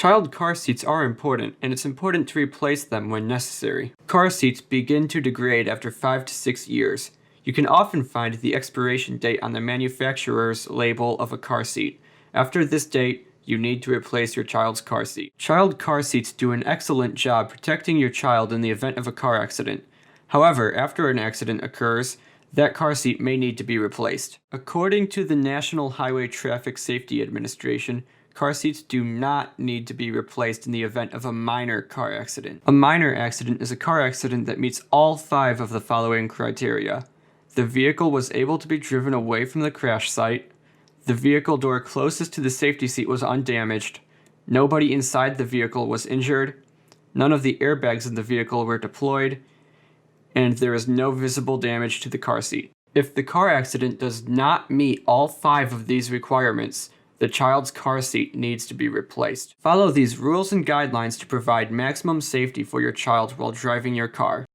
Child car seats are important, and it's important to replace them when necessary. Car seats begin to degrade after 5 to 6 years. You can often find the expiration date on the manufacturer's label of a car seat. After this date, you need to replace your child's car seat. Child car seats do an excellent job protecting your child in the event of a car accident. However, after an accident occurs, that car seat may need to be replaced. According to the National Highway Traffic Safety Administration, car seats do not need to be replaced in the event of a minor car accident. A minor accident is a car accident that meets all 5 of the following criteria. The vehicle was able to be driven away from the crash site. The vehicle door closest to the safety seat was undamaged. Nobody inside the vehicle was injured. None of the airbags in the vehicle were deployed. And there is no visible damage to the car seat. If the car accident does not meet all 5 of these requirements, the child's car seat needs to be replaced. Follow these rules and guidelines to provide maximum safety for your child while driving your car.